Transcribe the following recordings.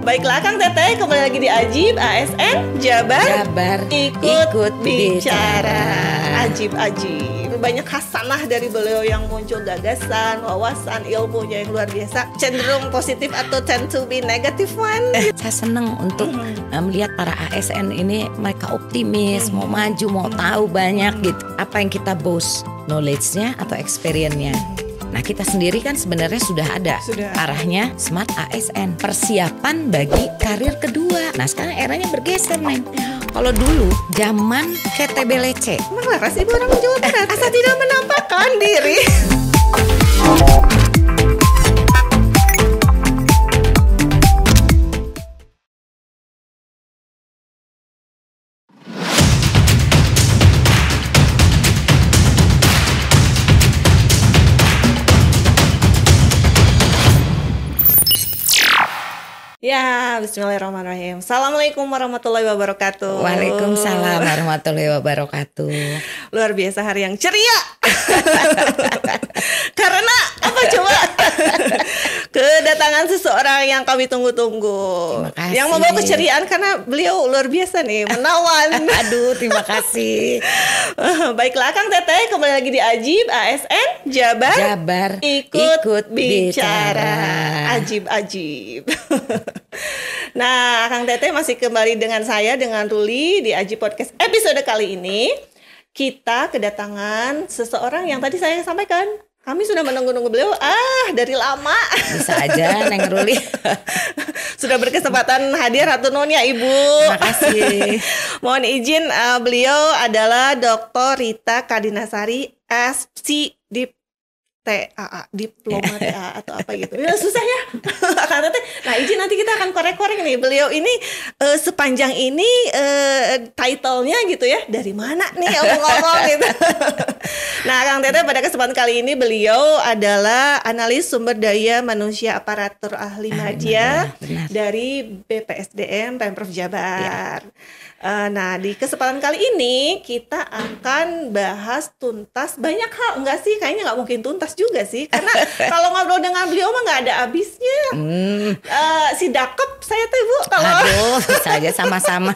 Baiklah Kang Teteh, kembali lagi di Ajib ASN Jabar, ikut bicara. Ajib. Banyak hasanah dari beliau yang muncul, gagasan, wawasan, ilmunya yang luar biasa. Cenderung positif atau tend to be negative one. Saya senang untuk melihat para ASN ini, mereka optimis, mau maju, mau tahu banyak gitu. Apa yang kita boast, knowledge-nya atau experience-nya. Nah, kita sendiri kan sebenarnya sudah ada arahnya Smart ASN, persiapan bagi karir kedua. Nah, sekarang eranya bergeser, Neng. Kalau dulu zaman KTBLC, Laras ibu orang Jawa Barat, asal tidak menampakkan diri. Ya, bismillahirrahmanirrahim. Assalamualaikum warahmatullahi wabarakatuh. Waalaikumsalam warahmatullahi wabarakatuh. Luar biasa hari yang ceria. Karena apa coba? Kedatangan seseorang yang kami tunggu-tunggu. Yang membawa keceriaan karena beliau luar biasa nih, menawan. Aduh, terima kasih. Baiklah Kang Teteh, kembali lagi di Ajib ASN Jabar, ikut bicara. Ajib. Nah, Kang Teteh masih kembali dengan saya, dengan Ruli di Ajib Podcast. Episode kali ini kita kedatangan seseorang yang tadi saya sampaikan, kami sudah menunggu-nunggu beliau dari lama. Bisa aja Neng Ruli. Sudah berkesempatan hadir, hatur nuhun ya Ibu. Terima kasih. Mohon izin, beliau adalah Dr. Rita Kadinasari SC TAA, diploma TAA atau apa gitu. Ya susah ya. Nah, izin nanti kita akan korek-korek nih. Beliau ini sepanjang ini title-nya gitu ya. Dari mana nih ngomong gitu. Nah, Kang Teteh pada kesempatan kali ini beliau adalah analis sumber daya manusia aparatur ahli media dari BPSDM Pemprov Jabar. Nah, di kesempatan kali ini kita akan bahas tuntas banyak hal. Enggak sih, kayaknya nggak mungkin tuntas juga sih. Karena kalau ngobrol dengan beliau mah nggak ada habisnya. Si dakep saya tuh Ibu. Aduh, saja sama-sama.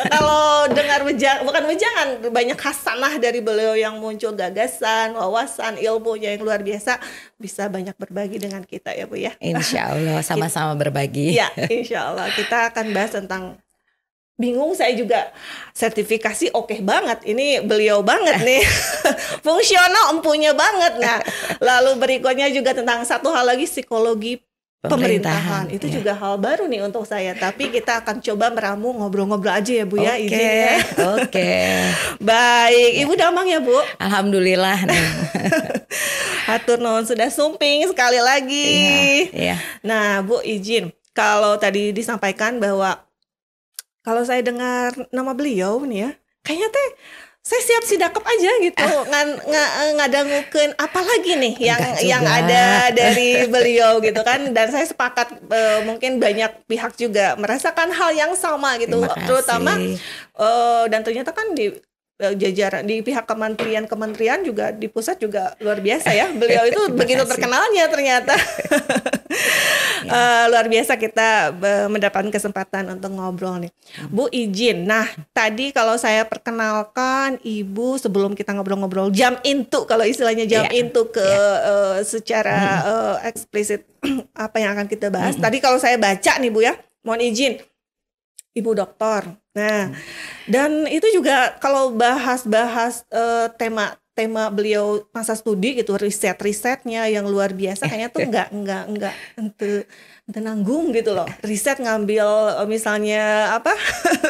Kalau dengar bukan wejangan, banyak hasanah dari beliau yang muncul, gagasan, wawasan, ilmunya yang luar biasa. Bisa banyak berbagi dengan kita ya Bu ya. Insya Allah sama-sama berbagi. Ya, insya Allah kita akan bahas tentang bingung, saya juga sertifikasi oke banget. Ini beliau banget nih. Fungsional empunya banget. Nah, lalu berikutnya juga tentang satu hal lagi, psikologi pemerintahan. Itu juga hal baru nih untuk saya. Tapi kita akan coba meramu, ngobrol-ngobrol aja ya Bu ya. Izin ya. Oke. Baik, Ibu damang ya Bu? Alhamdulillah nih. Hatur nuhun, sudah sumping sekali lagi. Iya. Nah Bu, izin. Kalau tadi disampaikan bahwa kalau saya dengar nama beliau nih ya, kayaknya teh saya siap sidakep aja gitu. Ngadangukeun apa lagi nih yang ada dari beliau gitu kan. Dan saya sepakat mungkin banyak pihak juga merasakan hal yang sama gitu. Terutama dan ternyata kan di jajaran di pihak kementerian juga di pusat juga luar biasa ya. Beliau itu begitu terkenalnya ternyata. Luar biasa kita mendapatkan kesempatan untuk ngobrol nih. Bu izin. Nah, tadi kalau saya perkenalkan Ibu sebelum kita ngobrol-ngobrol jam into, kalau istilahnya jam into ke secara eksplisit apa yang akan kita bahas. Tadi kalau saya baca nih Bu ya, mohon izin. Ibu doktor. Nah, dan itu juga kalau bahas-bahas tema beliau masa studi gitu, risetnya yang luar biasa, kayaknya tuh enggak nanggung gitu loh. Riset ngambil misalnya apa?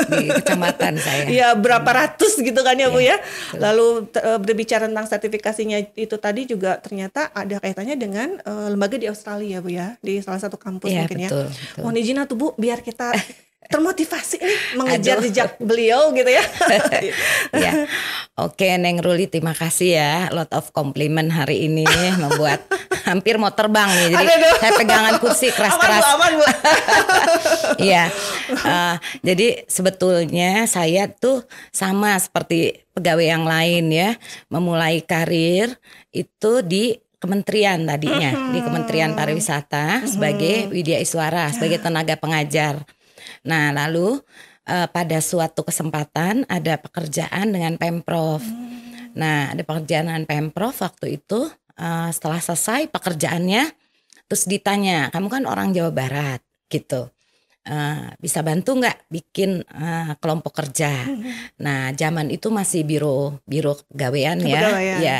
Di kecamatan saya. Ya berapa ratus gitu kan ya Bu ya. Lalu berbicara tentang sertifikasinya itu tadi juga ternyata ada kaitannya dengan lembaga di Australia Bu ya, di salah satu kampus mungkin betul. Mohon izin tuh Bu, biar kita termotivasi nih mengejar jejak beliau gitu ya. Ya. Oke Neng Ruli, terima kasih ya. Lot of compliment hari ini membuat hampir mau terbang nih. Jadi saya pegangan kursi keras-keras. Aman Bu. Iya. Jadi sebetulnya saya tuh sama seperti pegawai yang lain ya, memulai karir itu di kementerian tadinya, di Kementerian Pariwisata sebagai Widya Iswara, sebagai tenaga pengajar. Nah, lalu pada suatu kesempatan ada pekerjaan dengan Pemprov. Nah, ada pekerjaan dengan Pemprov waktu itu, setelah selesai pekerjaannya, terus ditanya, kamu kan orang Jawa Barat gitu. Bisa bantu nggak bikin kelompok kerja? Nah, zaman itu masih biro gawean ya. Ya,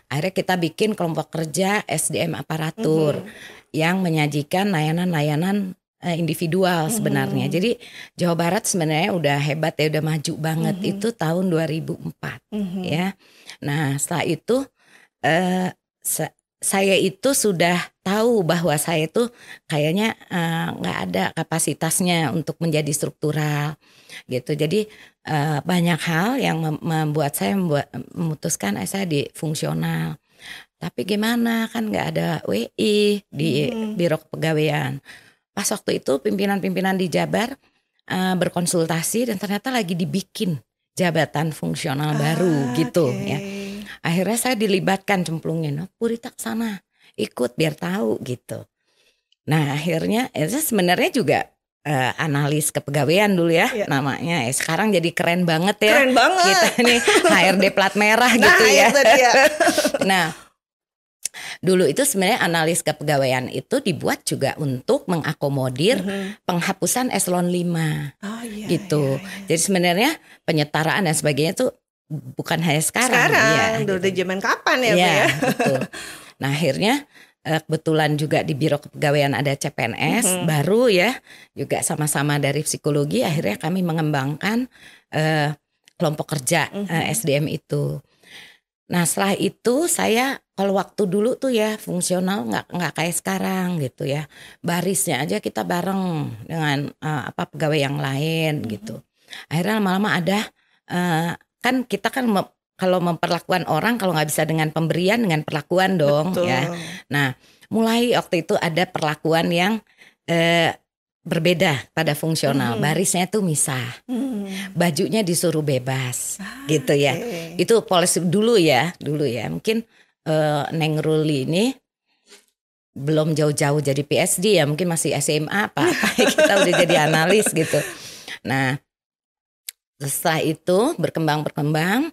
akhirnya kita bikin kelompok kerja SDM aparatur yang menyajikan layanan-layanan individual sebenarnya. Jadi Jawa Barat sebenarnya udah hebat ya, udah maju banget. Itu tahun 2004 ya. Nah, setelah itu saya itu sudah tahu bahwa saya itu kayaknya nggak ada kapasitasnya untuk menjadi struktural gitu. Jadi banyak hal yang membuat saya memutuskan saya di fungsional. Tapi gimana, kan nggak ada WI di Biro Kepegawaian. Pas waktu itu pimpinan-pimpinan di Jabar berkonsultasi dan ternyata lagi dibikin jabatan fungsional baru gitu ya. Akhirnya saya dilibatkan, cemplungin, Bu Rita kesana ikut biar tahu gitu. Nah akhirnya sebenarnya juga analis kepegawaian dulu ya namanya. Sekarang jadi keren banget ya. Keren banget. Kita nih HRD plat merah gitu ya. Nah dulu itu sebenarnya analis kepegawaian itu dibuat juga untuk mengakomodir penghapusan eselon 5 gitu. Jadi sebenarnya penyetaraan dan sebagainya tuh bukan hanya sekarang ya, udah gitu. Zaman kapan ya, ya? Betul. Nah akhirnya kebetulan juga di Biro Kepegawaian ada CPNS baru ya, juga sama-sama dari psikologi. Akhirnya kami mengembangkan kelompok kerja SDM itu. Nah setelah itu saya kalau waktu dulu tuh ya fungsional nggak kayak sekarang gitu ya, barisnya aja kita bareng dengan pegawai yang lain gitu. Akhirnya lama-lama ada kan kita kan kalau memperlakukan orang kalau nggak bisa dengan pemberian, dengan perlakuan dong. Betul. Ya. Nah mulai waktu itu ada perlakuan yang berbeda pada fungsional. Barisnya tuh misah, bajunya disuruh bebas gitu ya. Itu polisi dulu ya. Mungkin Neng Ruli ini belum jauh-jauh jadi PSD ya, mungkin masih SMA apa kita udah jadi analis gitu. Nah setelah itu berkembang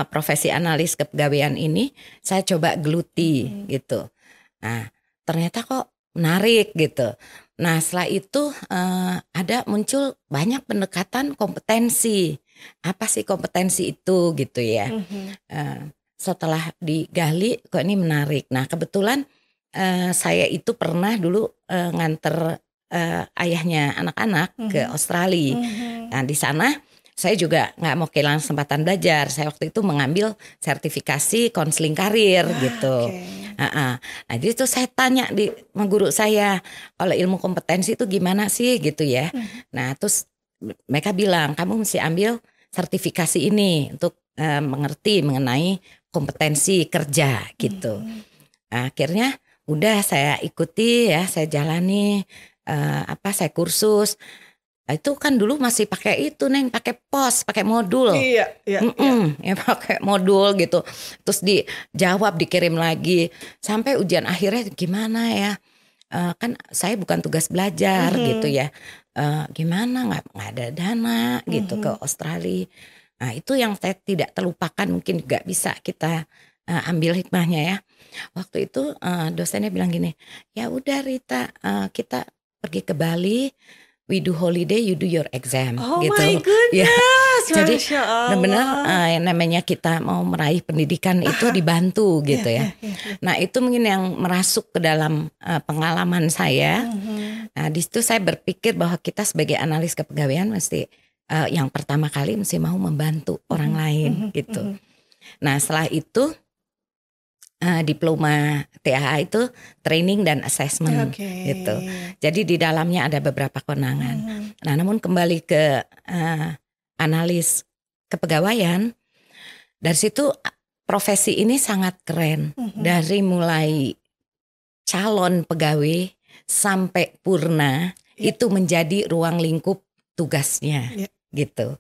profesi analis kepegawaian ini saya coba geluti gitu. Nah ternyata kok menarik gitu. Nah setelah itu ada muncul banyak pendekatan kompetensi. Apa sih kompetensi itu gitu ya. Setelah digali kok ini menarik. Nah kebetulan saya itu pernah dulu nganter ayahnya anak-anak ke Australia. Nah di sana saya juga nggak mau kehilangan kesempatan belajar. Saya waktu itu mengambil sertifikasi konseling karir gitu. Nah jadi itu saya tanya di guru saya, kalau ilmu kompetensi itu gimana sih gitu ya. Nah terus mereka bilang kamu mesti ambil sertifikasi ini untuk mengerti mengenai kompetensi kerja gitu. Nah, akhirnya udah saya ikuti ya, saya jalani saya kursus. Itu kan dulu masih pakai itu Neng, pakai pos, pakai modul. Iya. Ya pakai modul gitu. Terus dijawab, dikirim lagi sampai ujian akhirnya gimana ya? Kan saya bukan tugas belajar gitu ya. Gimana nggak ada dana gitu ke Australia. Nah itu yang saya tidak terlupakan, mungkin juga bisa kita ambil hikmahnya ya. Waktu itu dosennya bilang gini, ya udah Rita, kita pergi ke Bali. We do holiday, you do your exam. Gitu. My goodness, ya. Jadi benar-benar namanya kita mau meraih pendidikan itu dibantu gitu ya. Nah itu mungkin yang merasuk ke dalam pengalaman saya. Nah di situ saya berpikir bahwa kita sebagai analis kepegawaian mesti yang pertama kali mesti mau membantu orang lain gitu. Nah setelah itu diploma TAA itu training dan assessment gitu. Jadi di dalamnya ada beberapa kewenangan. Nah, namun kembali ke analis kepegawaian, dari situ profesi ini sangat keren. Dari mulai calon pegawai sampai purna itu menjadi ruang lingkup tugasnya gitu.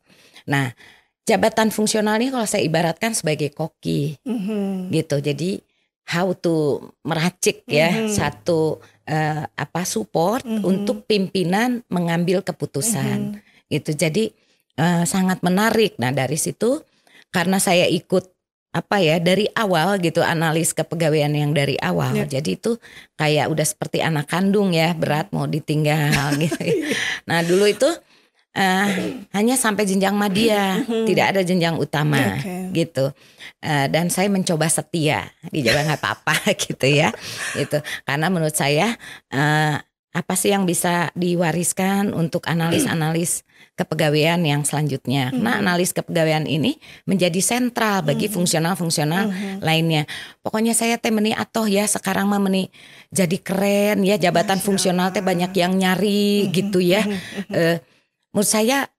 Nah, jabatan fungsional ini kalau saya ibaratkan sebagai koki gitu. Jadi how to meracik ya satu support untuk pimpinan mengambil keputusan gitu. Jadi sangat menarik. Nah dari situ karena saya ikut dari awal gitu, analis kepegawaian yang dari awal. Jadi itu kayak udah seperti anak kandung ya, berat mau ditinggal gitu. Nah dulu itu hanya sampai jenjang madya, tidak ada jenjang utama gitu. Dan saya mencoba setia, dijawab nggak apa-apa gitu ya. Gitu. Karena menurut saya apa sih yang bisa diwariskan untuk analis-analis kepegawaian yang selanjutnya. Karena analis kepegawaian ini menjadi sentral bagi fungsional-fungsional lainnya. Pokoknya saya meni atoh ya sekarang mah meni jadi keren ya, jabatan fungsional banyak yang nyari gitu ya. Menurut saya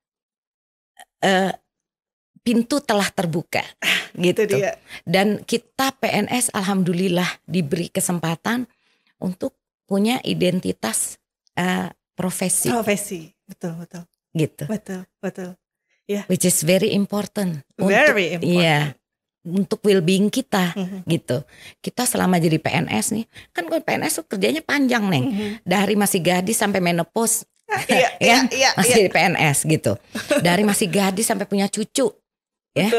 pintu telah terbuka gitu. Dan kita PNS alhamdulillah diberi kesempatan untuk punya identitas profesi. Betul. Gitu. Betul. Yeah. Which is very important. Very important. Iya. Untuk well-being kita gitu. Kita selama jadi PNS nih, kan PNS tuh kerjanya panjang Neng. Dari masih gadis sampai menopause. Masih jadi PNS gitu. Dari masih gadis sampai punya cucu. Ya.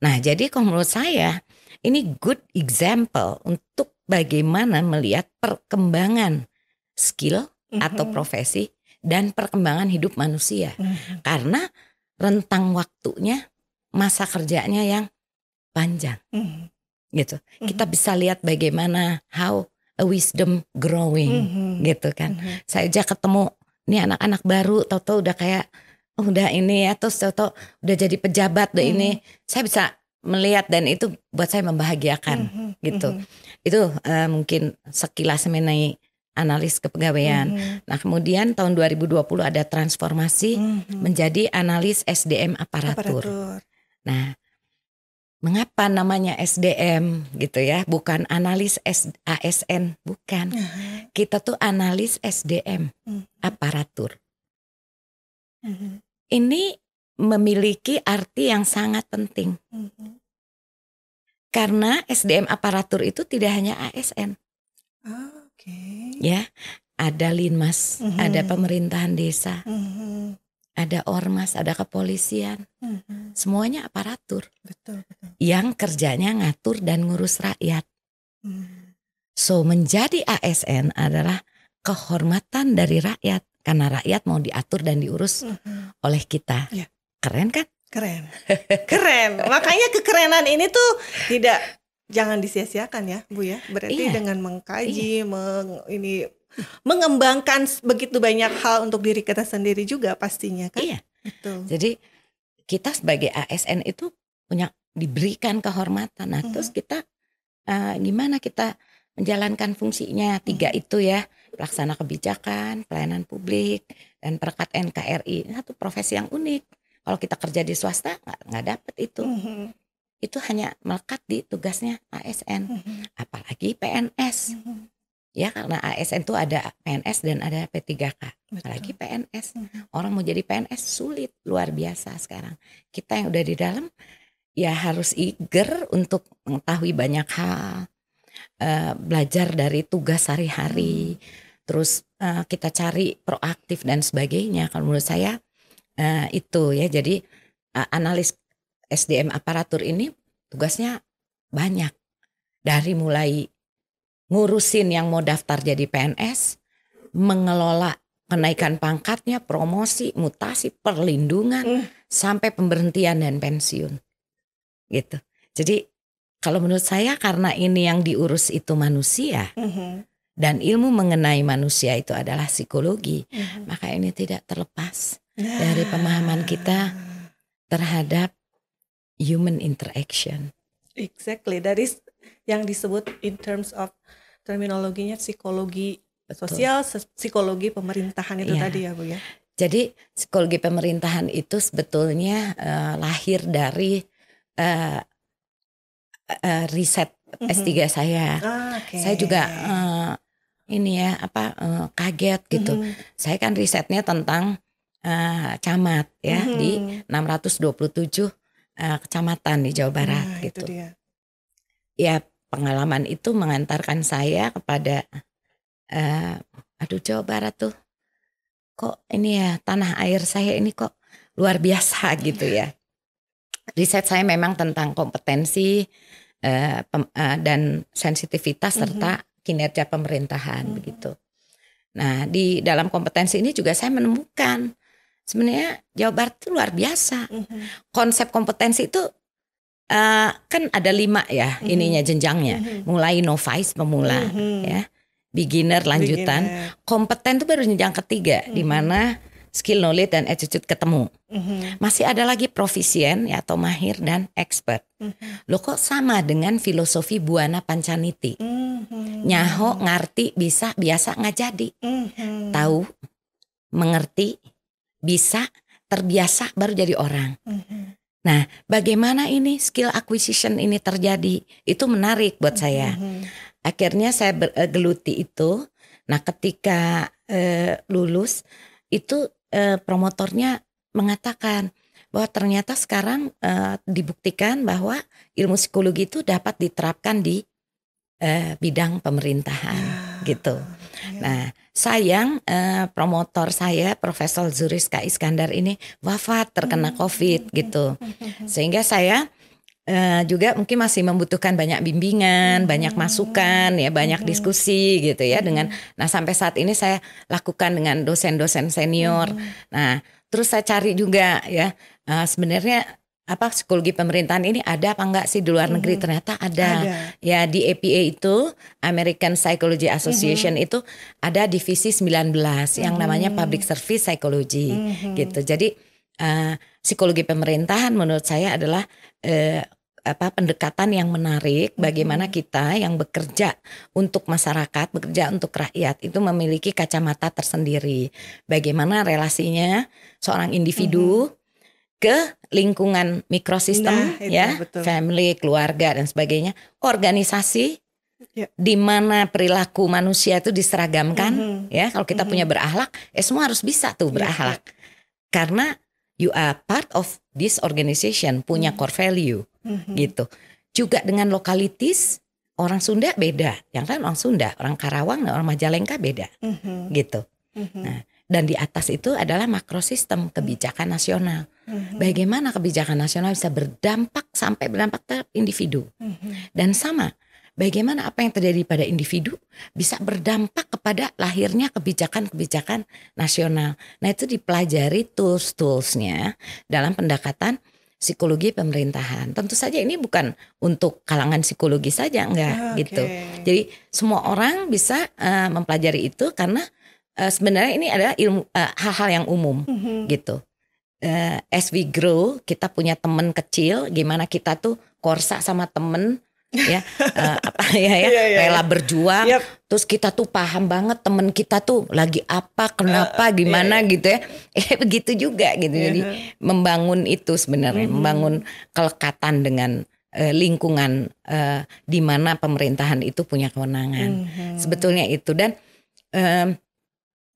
Nah, jadi kalau menurut saya ini good example untuk bagaimana melihat perkembangan skill atau profesi dan perkembangan hidup manusia. Karena rentang waktunya, masa kerjanya yang panjang. Gitu. Kita bisa lihat bagaimana how a wisdom growing gitu kan. Saya aja ketemu nih anak-anak baru, tahu-tahu udah kayak udah ini ya, terus tahu-tahu udah jadi pejabat udah ini. Saya bisa melihat dan itu buat saya membahagiakan gitu. Itu mungkin sekilas mengenai analis kepegawaian. Nah kemudian tahun 2020 ada transformasi menjadi analis SDM aparatur. Nah mengapa namanya SDM gitu ya, bukan analis ASN, bukan. Kita tuh analis SDM aparatur. Ini memiliki arti yang sangat penting. Karena SDM aparatur itu tidak hanya ASN. Ya, ada Linmas, ada pemerintahan desa, ada Ormas, ada kepolisian, semuanya aparatur. Betul. Yang kerjanya ngatur dan ngurus rakyat. So menjadi ASN adalah kehormatan dari rakyat, karena rakyat mau diatur dan diurus oleh kita. Keren kan? Keren. Makanya kekerenan ini tuh jangan disia-siakan ya Bu ya. Berarti dengan mengkaji, mengembangkan begitu banyak hal untuk diri kita sendiri juga pastinya kan. Iya. Betul. Jadi kita sebagai ASN itu diberikan kehormatan. Nah terus kita gimana kita menjalankan fungsinya 3 itu ya. Pelaksana kebijakan, pelayanan publik, dan perekat NKRI. Satu profesi yang unik. Kalau kita kerja di swasta nggak dapet itu. Itu hanya melekat di tugasnya ASN. Apalagi PNS. Ya karena ASN itu ada PNS dan ada P3K. Apalagi PNS. Orang mau jadi PNS sulit, luar biasa sekarang. Kita yang udah di dalam ya harus eager untuk mengetahui banyak hal. Belajar dari tugas sehari-hari. Terus kita cari proaktif dan sebagainya. Kalau menurut saya itu ya. Jadi analis SDM aparatur ini tugasnya banyak. Dari mulai ngurusin yang mau daftar jadi PNS, mengelola kenaikan pangkatnya, promosi, mutasi, perlindungan, sampai pemberhentian dan pensiun. Gitu. Jadi kalau menurut saya karena ini yang diurus itu manusia, dan ilmu mengenai manusia itu adalah psikologi, maka ini tidak terlepas dari pemahaman kita terhadap human interaction. Exactly, dari yang disebut in terms of terminologinya psikologi sosial, psikologi pemerintahan itu tadi ya Bu ya. Jadi psikologi pemerintahan itu sebetulnya lahir dari riset S3 saya. Saya juga kaget gitu. Saya kan risetnya tentang camat ya di 627 kecamatan di Jawa Barat gitu. Itu dia. Ya pengalaman itu mengantarkan saya kepada aduh, Jawa Barat tuh kok ini ya, tanah air saya ini kok luar biasa gitu ya. Riset saya memang tentang kompetensi dan sensitivitas serta kinerja pemerintahan begitu. Nah, di dalam kompetensi ini juga saya menemukan sebenarnya Jawa Barat itu luar biasa. Konsep kompetensi itu kan ada 5 ya ininya jenjangnya. Mulai novice pemula ya, beginner lanjutan, kompeten itu baru jenjang ketiga di mana skill, knowledge dan attitude ketemu. Masih ada lagi proficient ya atau mahir dan expert. Loh kok sama dengan filosofi Buana Pancaniti. Nyaho, ngerti, bisa, biasa nggak jadi. Tahu, mengerti, bisa, terbiasa baru jadi orang. Nah, bagaimana ini skill acquisition ini terjadi? Itu menarik buat saya. Akhirnya saya geluti itu. Nah, ketika lulus itu promotornya mengatakan bahwa ternyata sekarang dibuktikan bahwa ilmu psikologi itu dapat diterapkan di bidang pemerintahan gitu. Nah, sayang promotor saya Profesor Zuriska Iskandar ini wafat terkena COVID gitu. Sehingga saya juga mungkin masih membutuhkan banyak bimbingan, banyak masukan ya, banyak diskusi gitu ya dengan. Nah, sampai saat ini saya lakukan dengan dosen-dosen senior. Nah, terus saya cari juga ya sebenarnya apa psikologi pemerintahan ini ada apa enggak sih di luar negeri? Ternyata ada. Ya di APA itu American Psychology Association itu ada divisi 19 yang namanya Public Service Psychology gitu. Jadi psikologi pemerintahan menurut saya adalah pendekatan yang menarik bagaimana kita yang bekerja untuk masyarakat, bekerja untuk rakyat itu memiliki kacamata tersendiri. Bagaimana relasinya seorang individu ke lingkungan mikrosistem ya, betul. Family, keluarga dan sebagainya, organisasi di mana perilaku manusia itu diseragamkan ya. Kalau kita punya berakhlak, semua harus bisa tuh berakhlak. Karena you are part of this organization, punya core value gitu. Juga dengan lokalitis, orang Sunda beda. Yang kan orang Sunda, orang Karawang dan orang Majalengka beda gitu. Nah, dan di atas itu adalah makrosistem kebijakan nasional. Bagaimana kebijakan nasional bisa berdampak sampai berdampak terhadap individu. Dan sama, bagaimana apa yang terjadi pada individu bisa berdampak kepada lahirnya kebijakan-kebijakan nasional. Nah, itu dipelajari tools-toolsnya dalam pendekatan psikologi pemerintahan. Tentu saja ini bukan untuk kalangan psikologi saja, enggak gitu. Jadi semua orang bisa mempelajari itu karena sebenarnya ini adalah ilmu hal-hal yang umum gitu. As we grow, kita punya teman kecil, gimana kita tuh korsa sama temen ya, rela berjuang. Terus kita tuh paham banget temen kita tuh lagi apa, kenapa, gimana gitu ya. Begitu juga gitu. Jadi membangun itu sebenarnya, membangun kelekatan dengan lingkungan di mana pemerintahan itu punya kewenangan. Sebetulnya itu dan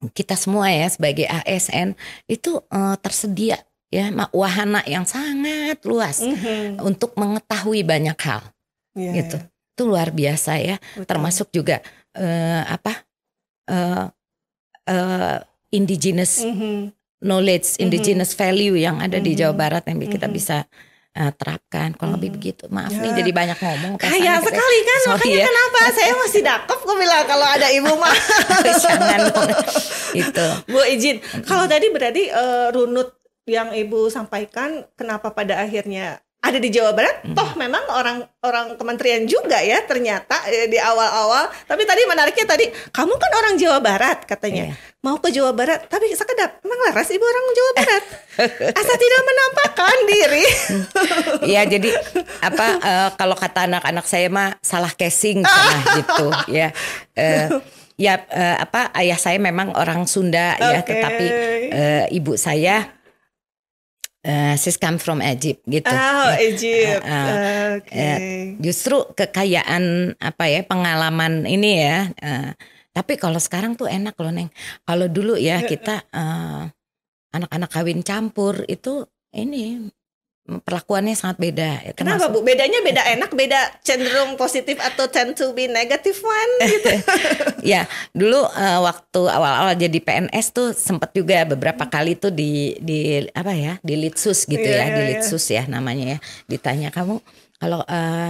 kita semua ya sebagai ASN itu tersedia ya wahana yang sangat luas untuk mengetahui banyak hal gitu. Itu luar biasa ya. Betul. Termasuk juga indigenous knowledge, indigenous value yang ada di Jawa Barat yang kita bisa terapkan. Kalau lebih begitu. Maaf nih jadi banyak ngomong. Kaya sekali kan. Makanya ya. Kenapa saya masih dakep gue bilang kalau ada ibu mah. Jangan itu. Bu izin. Kalau tadi berarti runut yang ibu sampaikan kenapa pada akhirnya ada di Jawa Barat, toh memang orang kementerian juga ya ternyata di awal-awal. Tapi tadi menariknya tadi, kamu kan orang Jawa Barat katanya, mau ke Jawa Barat, tapi sekedap, emang laras ibu orang Jawa Barat, asal tidak menampakkan diri. Ya jadi kalau kata anak-anak saya mah salah casing gitu ya. Ayah saya memang orang Sunda ya, tetapi ibu saya she's come from Egypt gitu. Egypt. Justru kekayaan pengalaman ini ya. Tapi kalau sekarang tuh enak loh Neng. Kalau dulu ya kita anak-anak kawin campur itu ini perlakuannya sangat beda. Kenapa Bu? Bedanya beda enak, beda cenderung positif atau tend to be negative one gitu? Ya, dulu waktu awal-awal jadi PNS tuh sempat juga beberapa kali tuh di apa ya, di Litsus gitu ya, di Litsus ya namanya ya. Ditanya kamu kalau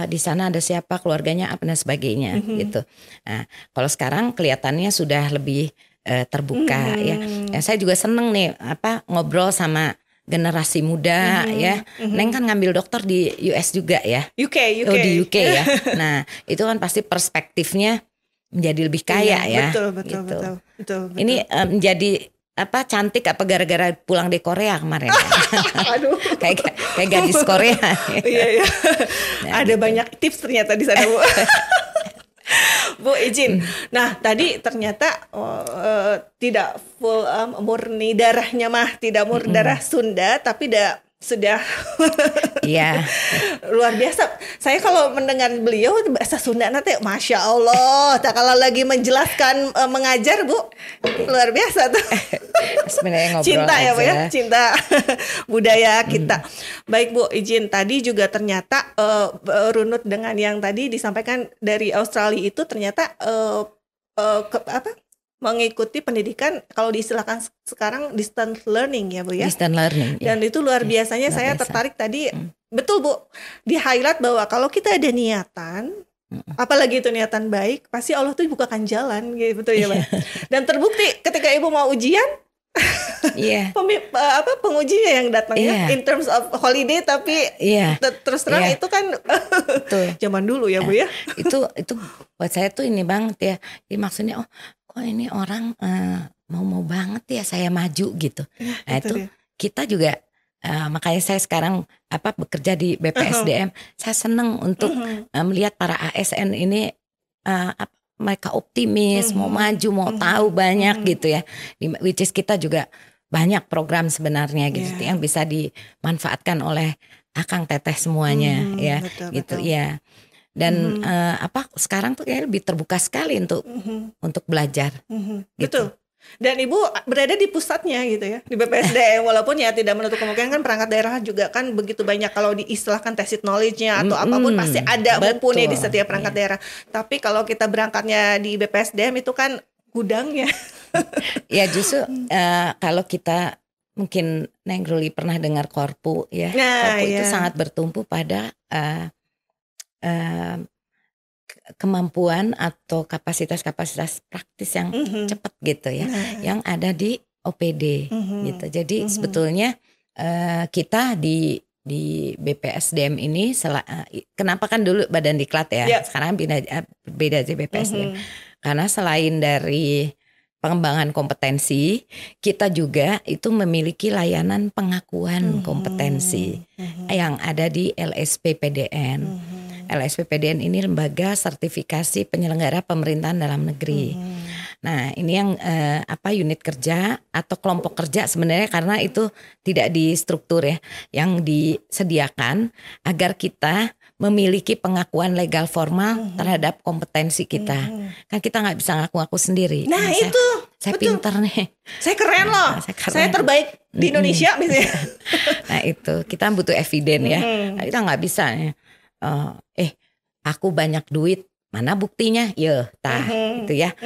di sana ada siapa, keluarganya apa dan sebagainya gitu. Nah, kalau sekarang kelihatannya sudah lebih terbuka ya. Saya juga seneng nih ngobrol sama generasi muda ya. Neng kan ngambil dokter di US juga ya. UK. Oh, di UK ya. Nah, itu kan pasti perspektifnya menjadi lebih kaya ya. Betul. Ini menjadi cantik apa gara-gara pulang dari Korea kemarin ya? Aduh. kayak gadis Korea. Iya. Nah, ada gitu. Banyak tips ternyata di sana Bu. Bu izin. Nah tadi ternyata tidak full murni darahnya tidak murni darah Sunda, tapi sudah Iya. Luar biasa. Saya kalau mendengar beliau bahasa Sunda nanti Masya Allah. Kalau lagi menjelaskan mengajar Bu, luar biasa tuh. Sebenarnya ngobrol cinta aja. Ya Bu ya, cinta budaya kita. Baik Bu, izin tadi juga ternyata runut dengan yang tadi disampaikan dari Australia itu ternyata mengikuti pendidikan kalau diistilahkan sekarang distance learning ya Bu ya. Distance learning. Dan itu luar biasanya saya tertarik tadi. Betul Bu, di highlight bahwa kalau kita ada niatan, apalagi itu niatan baik, pasti Allah tuh bukakan jalan gitu, betul ya Pak. Dan terbukti ketika Ibu mau ujian, pengujinya yang datang ya, in terms of holiday, tapi terus terang itu kan zaman dulu ya Bu ya. Itu buat saya tuh ini banget ya. Jadi maksudnya kok ini orang mau banget ya saya maju gitu. Nah itu kita juga makanya saya sekarang bekerja di BPSDM. Saya senang untuk melihat para ASN ini mereka optimis, mau maju, mau tahu banyak gitu ya. Which is kita juga banyak program sebenarnya gitu yang bisa dimanfaatkan oleh akang teteh semuanya ya, betul. Ya. Dan sekarang tuh kayak lebih terbuka sekali untuk belajar. Gitu. Betul. Dan Ibu berada di pusatnya gitu ya, di BPSDM, walaupun ya tidak menutup kemungkinan kan perangkat daerah juga kan begitu banyak kalau diistilahkan tacit knowledge-nya atau apapun pasti ada mumpuni di setiap perangkat daerah. Tapi kalau kita berangkatnya di BPSDM itu kan gudangnya. Ya justru kalau kita mungkin Neng Ruli pernah dengar Korpu ya. Korpu itu sangat bertumpu pada kemampuan atau kapasitas praktis yang cepat gitu ya, yang ada di OPD gitu. Jadi sebetulnya kita di BPSDM ini kenapa kan dulu Badan Diklat ya, sekarang beda aja BPSDM. Karena selain dari pengembangan kompetensi, kita juga itu memiliki layanan pengakuan kompetensi yang ada di LSPPDN. LSPPDN ini lembaga sertifikasi penyelenggara pemerintahan dalam negeri. Nah, ini yang unit kerja atau kelompok kerja sebenarnya karena itu tidak di struktur ya, yang disediakan agar kita memiliki pengakuan legal formal terhadap kompetensi kita. Kan kita nggak bisa ngaku-ngaku sendiri. Nah, saya pintar nih. Saya keren loh. Saya terbaik di Indonesia misalnya. Nah, itu kita butuh eviden ya. Nah, kita nggak bisa ya. Aku banyak duit, mana buktinya? Gitu ya.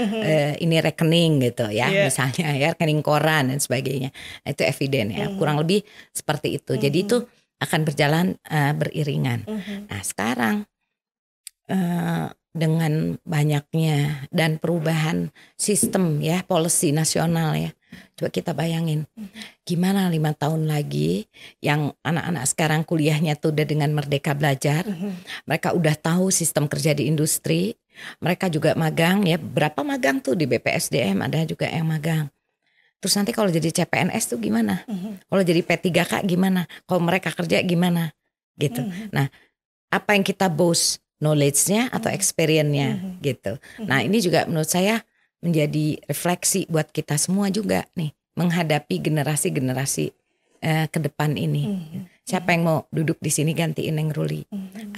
Ini rekening gitu ya, misalnya ya, rekening koran dan sebagainya. Nah, itu eviden ya, kurang lebih seperti itu. Jadi itu akan berjalan beriringan. Nah sekarang dengan banyaknya dan perubahan sistem ya, policy nasional ya. Coba kita bayangin gimana 5 tahun lagi yang anak-anak sekarang kuliahnya tuh udah dengan merdeka belajar. Mereka udah tahu sistem kerja di industri. Mereka juga magang ya, berapa magang tuh di BPSDM, ada juga yang magang. Terus nanti kalau jadi CPNS tuh gimana? Kalau jadi P3K gimana? Kalau mereka kerja gimana? Gitu. Nah, apa yang kita boast, knowledge-nya atau experience-nya gitu. Nah, ini juga menurut saya menjadi refleksi buat kita semua juga nih menghadapi generasi-generasi ke depan ini. Siapa yang mau duduk di sini gantiin Neng Ruli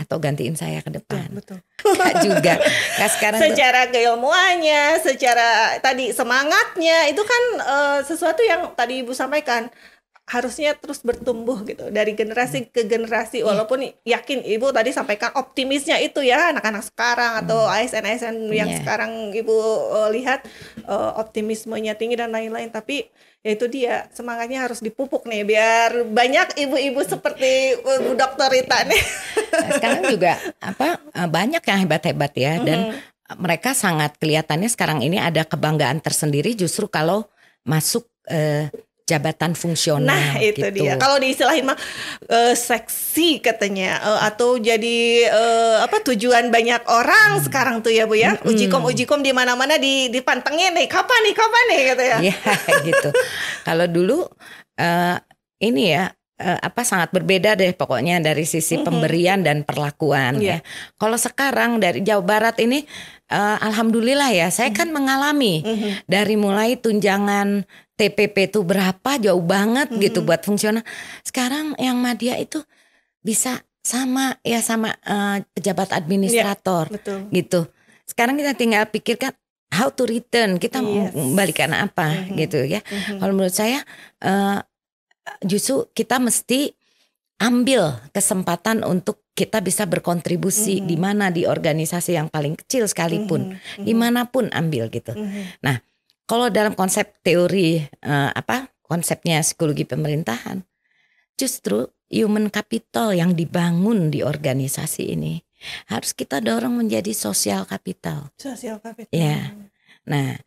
atau gantiin saya ke depan? Betul. Gak juga. Gak sekarang secara keilmuannya, secara tadi semangatnya itu kan sesuatu yang tadi Ibu sampaikan. harusnya terus bertumbuh gitu dari generasi ke generasi, walaupun yakin Ibu tadi sampaikan optimisnya itu ya anak-anak sekarang atau ASN-ASN yang sekarang Ibu lihat optimismenya tinggi dan lain-lain, tapi ya itu dia semangatnya harus dipupuk nih biar banyak ibu-ibu seperti Bu Dr. Rita nih. Nah, sekarang juga banyak yang hebat-hebat ya, dan mereka sangat kelihatannya sekarang ini ada kebanggaan tersendiri justru kalau masuk jabatan fungsional. Nah itu gitu. dia. Kalau diistilahin mah seksi katanya, atau jadi tujuan banyak orang sekarang tuh ya Bu ya. Ujikom di mana-mana dipantengin nih. Kapan nih gitu ya. Iya gitu. Kalau dulu ini ya sangat berbeda deh pokoknya dari sisi pemberian dan perlakuan ya. Kalau sekarang dari Jawa Barat ini alhamdulillah ya, saya kan mengalami dari mulai tunjangan TPP itu berapa jauh banget gitu buat fungsional. Sekarang yang Madya itu bisa sama pejabat administrator gitu. Sekarang kita tinggal pikirkan how to return, kita mau membalikan apa gitu ya. Kalau menurut saya justru kita mesti ambil kesempatan untuk kita bisa berkontribusi di mana, di organisasi yang paling kecil sekalipun, dimanapun ambil gitu. Nah, kalau dalam konsep teori konsepnya psikologi pemerintahan, justru human capital yang dibangun di organisasi ini harus kita dorong menjadi sosial capital. Sosial capital. Ya, nah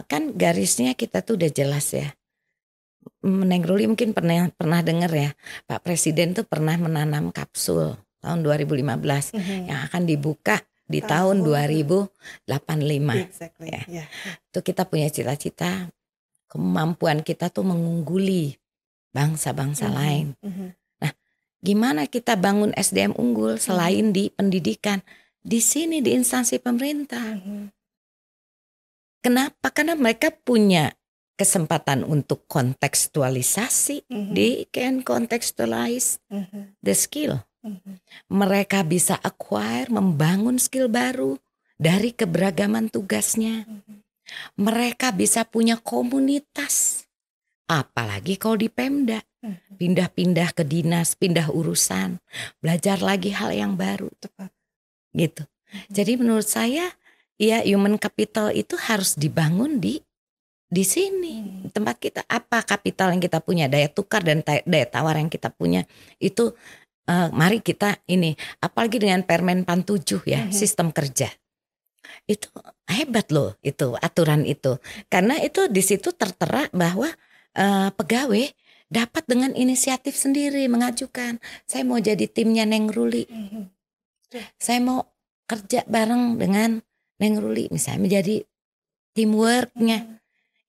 kan garisnya kita tuh udah jelas ya. Neng Ruli mungkin pernah dengar ya, Pak Presiden tuh pernah menanam kapsul tahun 2015 yang akan dibuka di tahun 2085. Exactly. Ya. Itu kita punya cita-cita, kemampuan kita tuh mengungguli bangsa-bangsa lain. Nah, gimana kita bangun SDM unggul selain di pendidikan? Di sini di instansi pemerintah. Kenapa? Karena mereka punya kesempatan untuk kontekstualisasi, they can contextualize the skill. Mereka bisa acquire, membangun skill baru dari keberagaman tugasnya. Mereka bisa punya komunitas, apalagi kalau di Pemda, pindah-pindah ke dinas, pindah urusan, belajar lagi hal yang baru, gitu. Jadi menurut saya, ya human capital itu harus dibangun di sini, tempat kita. Apa kapital yang kita punya, daya tukar dan daya tawar yang kita punya itu. Mari kita ini, apalagi dengan Permen PAN 7 ya, sistem kerja itu hebat loh, itu aturan itu, karena itu di situ tertera bahwa pegawai dapat dengan inisiatif sendiri mengajukan, saya mau jadi timnya Neng Ruli, saya mau kerja bareng dengan Neng Ruli misalnya menjadi teamworknya.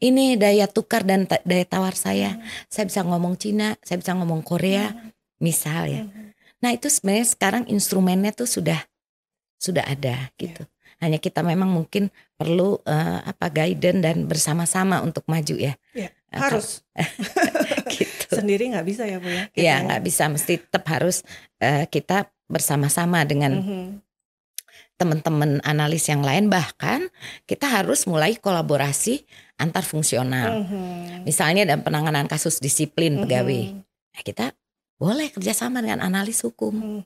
Ini daya tukar dan daya tawar saya bisa ngomong Cina, saya bisa ngomong Korea, misal ya. Nah itu sebenarnya sekarang instrumennya tuh sudah ada gitu. Hanya kita memang mungkin perlu guidance dan bersama-sama untuk maju ya. Harus. Gitu. Sendiri nggak bisa ya Bu ya? Iya nggak bisa, mesti tetap harus kita bersama-sama dengan teman-teman analis yang lain, bahkan kita harus mulai kolaborasi antar fungsional. Misalnya dalam penanganan kasus disiplin pegawai, kita boleh kerjasama dengan analis hukum,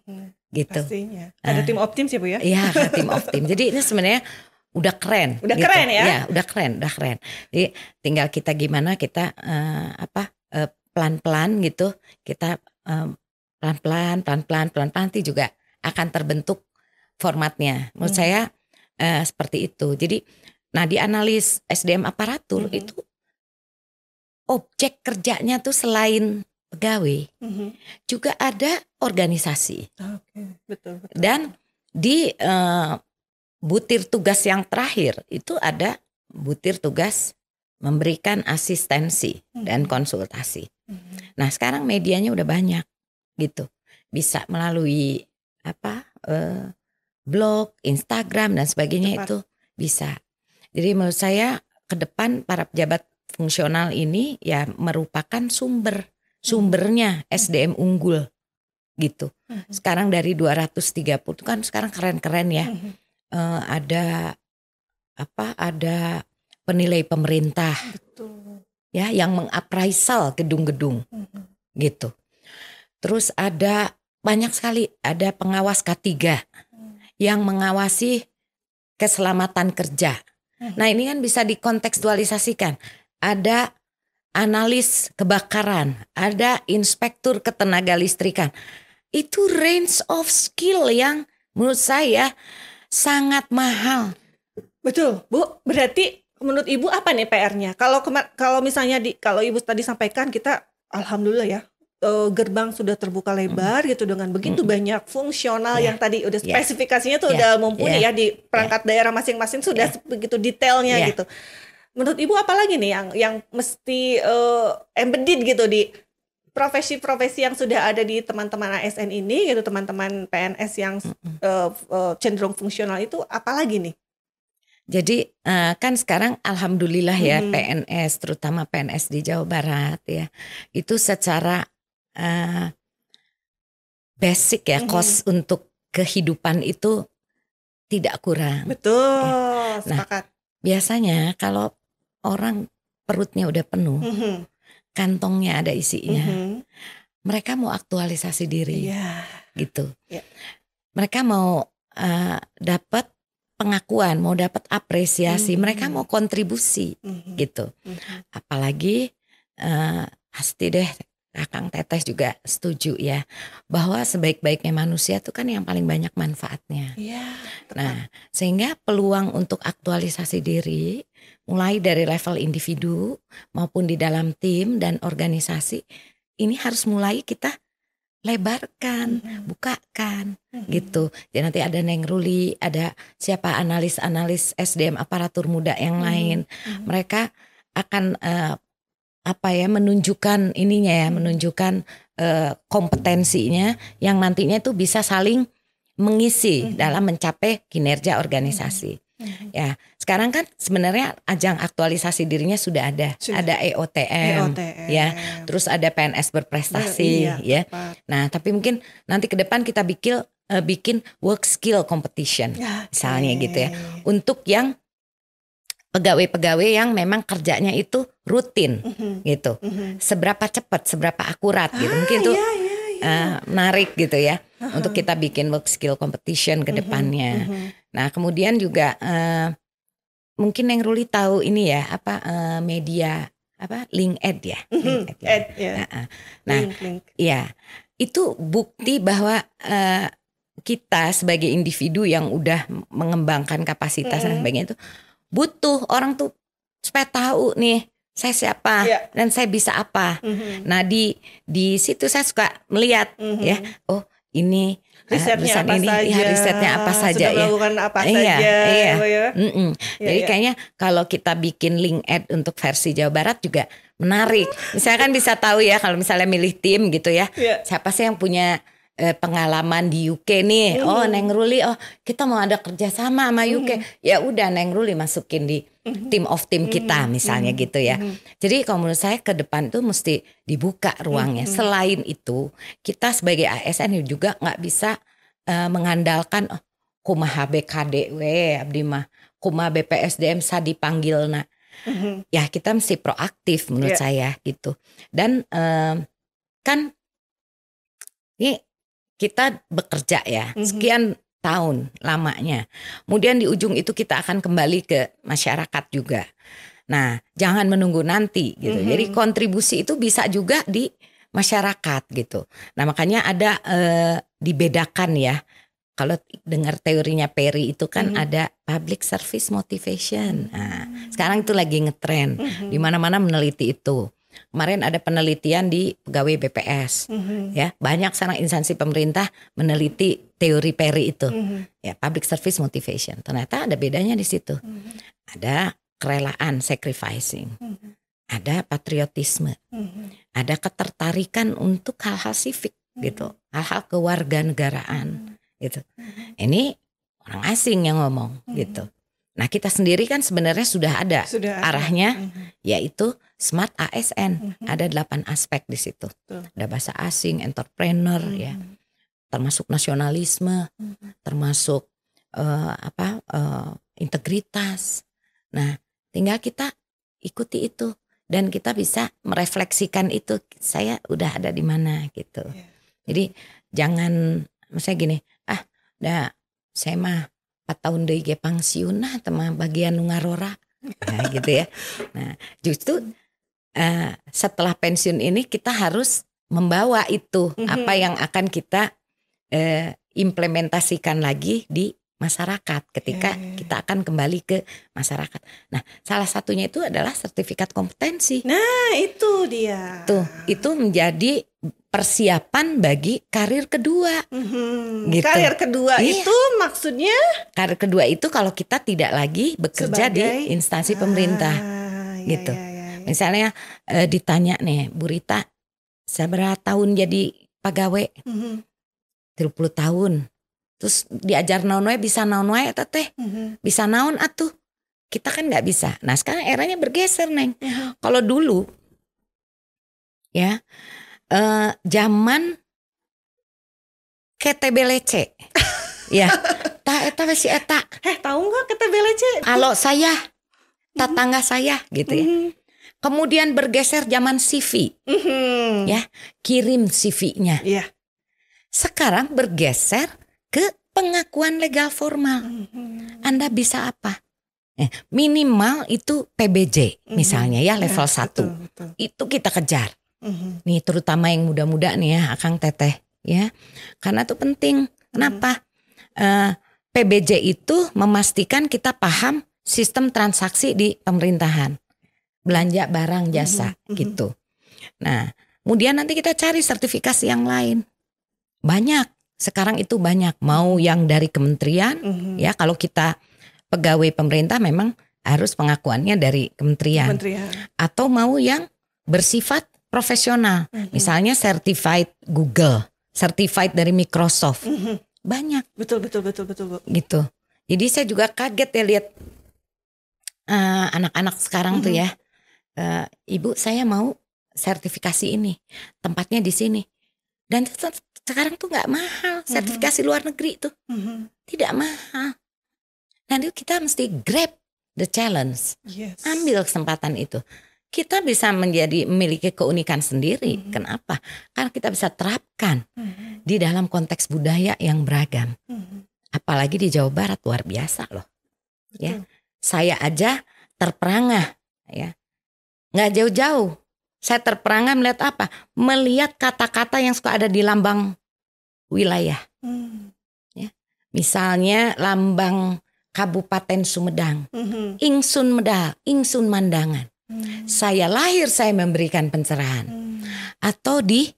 gitu. Pastinya. Ada tim optim sih Bu ya? Iya, tim optim. Jadi ini sebenarnya udah keren. Udah gitu. keren ya? Ya, udah keren. Jadi tinggal kita gimana kita pelan-pelan gitu. Kita pelan-pelan nanti juga akan terbentuk formatnya. Menurut saya seperti itu. Jadi, nah di analis SDM aparatur itu objek kerjanya tuh selain pegawai, juga ada organisasi. Betul. Dan di butir tugas yang terakhir itu ada butir tugas memberikan asistensi dan konsultasi. Nah sekarang medianya udah banyak gitu, bisa melalui blog, Instagram dan sebagainya. Itu bisa. Jadi menurut saya ke depan para pejabat fungsional ini ya merupakan sumbernya SDM unggul gitu. Sekarang dari 230 kan sekarang keren-keren ya. Ada penilai pemerintah. Betul. ya yang mengapraisal gedung-gedung gitu. Terus ada banyak sekali, ada pengawas K3 yang mengawasi keselamatan kerja. Nah ini kan bisa dikontekstualisasikan. Ada analis kebakaran, ada inspektur ketenaga listrikan. Itu range of skill yang menurut saya sangat mahal. Betul, Bu. Berarti menurut Ibu apa nih PR-nya? Kalau misalnya kalau Ibu tadi sampaikan, kita alhamdulillah ya, gerbang sudah terbuka lebar gitu dengan begitu banyak fungsional yang tadi udah spesifikasinya tuh udah mumpuni ya di perangkat daerah masing-masing sudah begitu detailnya gitu. Menurut Ibu apa lagi nih yang mesti embedded gitu di profesi-profesi yang sudah ada di teman-teman ASN ini gitu, teman-teman PNS yang cenderung fungsional itu apa lagi nih? Jadi kan sekarang alhamdulillah ya PNS, terutama PNS di Jawa Barat ya, itu secara basic ya, cost untuk kehidupan itu tidak kurang. Betul, sepakat. Nah, biasanya kalau orang perutnya udah penuh, kantongnya ada isinya, mereka mau aktualisasi diri, gitu. Mereka mau dapat pengakuan, mau dapat apresiasi, mereka mau kontribusi, gitu. Apalagi pasti deh Kakang Teteh juga setuju ya, bahwa sebaik-baiknya manusia itu kan yang paling banyak manfaatnya. Nah, sehingga peluang untuk aktualisasi diri mulai dari level individu maupun di dalam tim dan organisasi ini harus mulai kita lebarkan, bukakan gitu. Jadi nanti ada Neng Ruli, ada siapa analis-analis SDM aparatur muda yang lain. Mereka akan menunjukkan ininya ya, menunjukkan kompetensinya yang nantinya itu bisa saling mengisi dalam mencapai kinerja organisasi. Ya, sekarang kan sebenarnya ajang aktualisasi dirinya sudah ada EOTM, ya, terus ada PNS berprestasi, ya. Tepat. Nah, tapi mungkin nanti ke depan kita bikin work skill competition, misalnya gitu ya, untuk yang pegawai-pegawai yang memang kerjanya itu rutin, gitu. Seberapa cepat, seberapa akurat, gitu. Mungkin itu menarik gitu ya, untuk kita bikin work skill competition ke depannya. Nah, kemudian juga mungkin yang Ruli tahu ini ya, media LinkedIn ya. Nah, ya itu bukti bahwa kita sebagai individu yang udah mengembangkan kapasitas dan sebagainya itu butuh orang tuh supaya tahu nih saya siapa dan saya bisa apa. Nah di situ saya suka melihat ya, oh ini risetnya apa saja, sudah melakukan apa saja. Jadi kayaknya kalau kita bikin LinkedIn untuk versi Jawa Barat juga menarik. Misalnya kan bisa tahu ya kalau misalnya milih tim gitu ya, siapa sih yang punya pengalaman di UK nih. Oh Neng Ruli, oh kita mau ada kerjasama sama UK. Ya udah Neng Ruli masukin di team of team kita misalnya gitu ya. Jadi kalau menurut saya ke depan tuh mesti dibuka ruangnya. Selain itu kita sebagai ASN juga nggak bisa mengandalkan kumaha BKD abdi mah kumaha BPSDM sa dipanggil ya kita mesti proaktif menurut saya gitu. Dan kan ini kita bekerja ya sekian tahun lamanya. Kemudian di ujung itu kita akan kembali ke masyarakat juga. Nah, jangan menunggu nanti gitu. Jadi kontribusi itu bisa juga di masyarakat gitu. Nah, makanya ada dibedakan ya. Kalau dengar teorinya Perry itu kan ada public service motivation. Nah, sekarang itu lagi ngetren. Di mana-mana meneliti itu. Kemarin ada penelitian di pegawai BPS, ya banyak sekarang instansi pemerintah meneliti teori Perry itu, ya public service motivation. Ternyata ada bedanya di situ, ada kerelaan sacrificing, ada patriotisme, ada ketertarikan untuk hal-hal civic gitu, hal-hal kewarganegaraan gitu. Ini orang asing yang ngomong gitu. Nah kita sendiri kan sebenarnya sudah ada arahnya, yaitu Smart ASN. Ada 8 aspek di situ. Ada bahasa asing, entrepreneur, ya, termasuk nasionalisme, termasuk integritas. Nah tinggal kita ikuti itu. dan kita bisa merefleksikan itu, saya udah ada di mana gitu. Jadi jangan misalnya gini, dah saya mah 4 tahun deui ge pangsiun nah tema bagian nu ngarora. Nah gitu ya. Nah, justru setelah pensiun ini kita harus membawa itu apa yang akan kita implementasikan lagi di masyarakat ketika kita akan kembali ke masyarakat. Nah, salah satunya itu adalah sertifikat kompetensi. Nah, itu dia. Tuh, itu menjadi persiapan bagi karir kedua. Gitu. Karir kedua itu maksudnya? Karir kedua itu kalau kita tidak lagi bekerja di instansi pemerintah. Gitu. Misalnya ditanya nih, Bu Rita, seberapa tahun jadi pegawai? 30 tahun. Terus diajar naon wae bisa naon wae eta teh. Bisa naon atuh. Kita kan enggak bisa. Nah, sekarang eranya bergeser, Neng. Kalau dulu ya zaman KTBLC. Ya. Tah eta si eta. Tahu enggak KTBLC? Halo saya, tetangga saya gitu ya. Kemudian bergeser zaman CV. Ya, kirim CV-nya. Iya. Sekarang bergeser ke pengakuan legal formal. Anda bisa apa? Minimal itu PBJ misalnya ya level 1. Betul. Itu kita kejar. Nih terutama yang muda-muda nih ya Akang Teteh ya. Karena itu penting. Kenapa? PBJ itu memastikan kita paham sistem transaksi di pemerintahan. Belanja barang jasa gitu. Nah, kemudian nanti kita cari sertifikasi yang lain. Banyak. Sekarang itu banyak, mau yang dari kementerian, ya kalau kita pegawai pemerintah memang harus pengakuannya dari kementerian. Atau mau yang bersifat profesional, misalnya certified Google, certified dari Microsoft, banyak. Betul. Gitu. Jadi saya juga kaget ya lihat anak-anak sekarang tuh ya, Ibu saya mau sertifikasi ini, tempatnya di sini, dan sekarang tuh nggak mahal sertifikasi luar negeri tuh, tidak mahal. Nanti kita mesti grab the challenge, ambil kesempatan itu. Kita bisa memiliki keunikan sendiri. Kenapa? Karena kita bisa terapkan di dalam konteks budaya yang beragam. Apalagi di Jawa Barat luar biasa loh. Ya, saya aja terperangah, ya, nggak jauh-jauh. Saya terperangah melihat apa? Melihat kata-kata yang suka ada di lambang wilayah. Ya. Misalnya lambang Kabupaten Sumedang. Ingsun medal, ingsun mandangan. Saya lahir, saya memberikan pencerahan. Atau di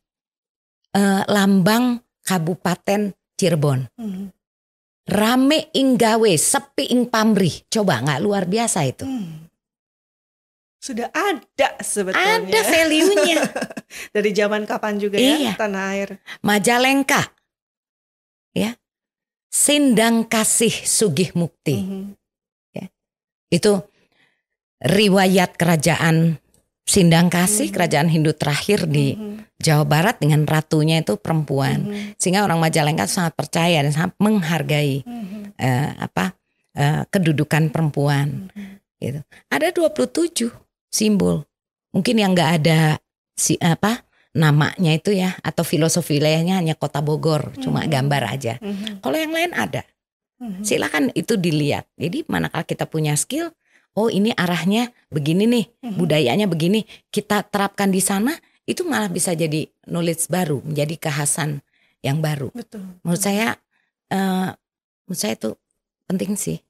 lambang Kabupaten Cirebon. Rame ing gawe, sepi ing pamrih. Coba nggak luar biasa itu? Sudah ada sebetulnya. Ada value-nya. Dari zaman kapan juga ya tanah air. Majalengka. Ya. Sindang Kasih Sugih Mukti. Ya. Itu riwayat kerajaan Sindang Kasih, kerajaan Hindu terakhir di Jawa Barat dengan ratunya itu perempuan. Sehingga orang Majalengka sangat percaya dan sangat menghargai kedudukan perempuan. Gitu. Ada 27 simbol. Mungkin yang nggak ada namanya itu ya, atau filosofi wilayahnya hanya Kota Bogor, cuma gambar aja. Kalau yang lain ada. Silakan itu dilihat. Jadi manakala kita punya skill, oh ini arahnya begini nih, budayanya begini, kita terapkan di sana, itu malah bisa jadi knowledge baru, menjadi kekhasan yang baru. Betul. Menurut saya itu penting sih.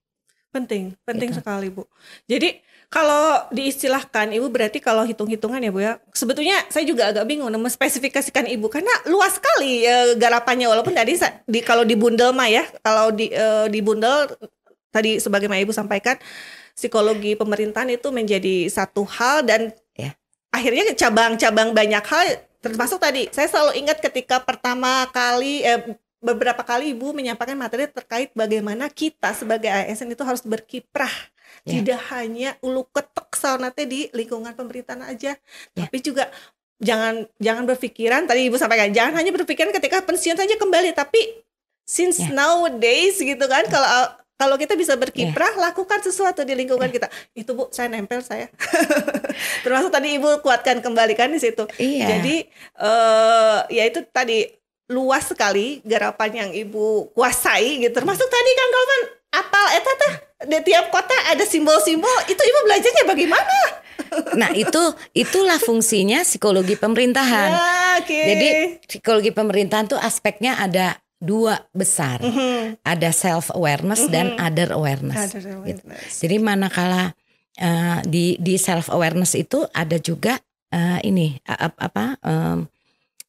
Penting gitu. Sekali Bu. Jadi kalau diistilahkan Ibu berarti kalau hitung-hitungan ya Bu ya, sebetulnya saya juga agak bingung spesifikasikan Ibu karena luas sekali garapannya, walaupun tadi kalau dibundel mah ya, kalau dibundel tadi sebagaimana Ibu sampaikan psikologi pemerintahan itu menjadi satu hal dan akhirnya cabang-cabang banyak hal, termasuk tadi saya selalu ingat ketika pertama kali beberapa kali Ibu menyampaikan materi terkait bagaimana kita sebagai ASN itu harus berkiprah, tidak hanya ulu ketek saunate di lingkungan pemerintahan aja, tapi juga jangan berpikiran, tadi Ibu sampaikan, jangan hanya berpikiran ketika pensiun saja kembali, tapi since nowadays gitu kan, kalau kalau kita bisa berkiprah, lakukan sesuatu di lingkungan kita. Itu Bu, saya nempel saya. Termasuk tadi Ibu kuatkan kembali kan di situ. Jadi ya itu tadi luas sekali garapan yang Ibu kuasai gitu. Termasuk tadi Kang Kalvan apal eta teh di tiap kota ada simbol-simbol. Itu Ibu belajarnya bagaimana? Nah itulah fungsinya psikologi pemerintahan. Jadi psikologi pemerintahan tuh aspeknya ada 2 besar. Ada self awareness dan other awareness. Gitu. Jadi manakala di self awareness itu ada juga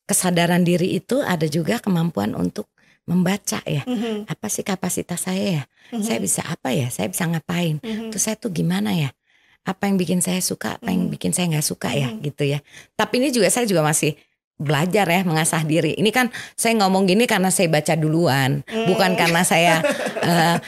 kesadaran diri itu, ada juga kemampuan untuk membaca ya. Apa sih kapasitas saya ya? Saya bisa apa ya? Saya bisa ngapain? Terus saya tuh gimana ya? Apa yang bikin saya suka, apa yang bikin saya nggak suka ya gitu ya. Tapi ini juga saya juga masih belajar ya, mengasah diri. Ini kan saya ngomong gini karena saya baca duluan, bukan karena saya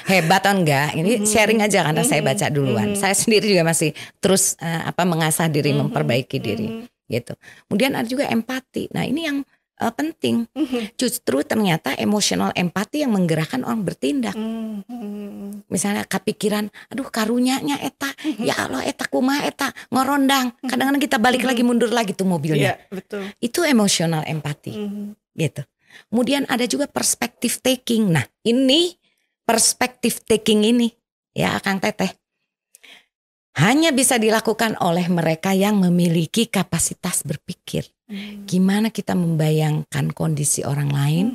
hebat atau enggak. Ini sharing aja karena saya baca duluan. Saya sendiri juga masih terus mengasah diri, memperbaiki diri gitu. Kemudian ada juga empati. Nah ini yang penting. Justru ternyata emosional empati yang menggerakkan orang bertindak. Misalnya kepikiran, aduh karunyanya eta, ya Allah eta kumaha eta ngorondang. Kadang-kadang kita balik lagi mundur lagi tuh mobilnya. Betul. Itu emosional empati. Gitu. Kemudian ada juga perspective taking. Nah, ini perspective taking ini ya Kang Teteh hanya bisa dilakukan oleh mereka yang memiliki kapasitas berpikir. Gimana kita membayangkan kondisi orang lain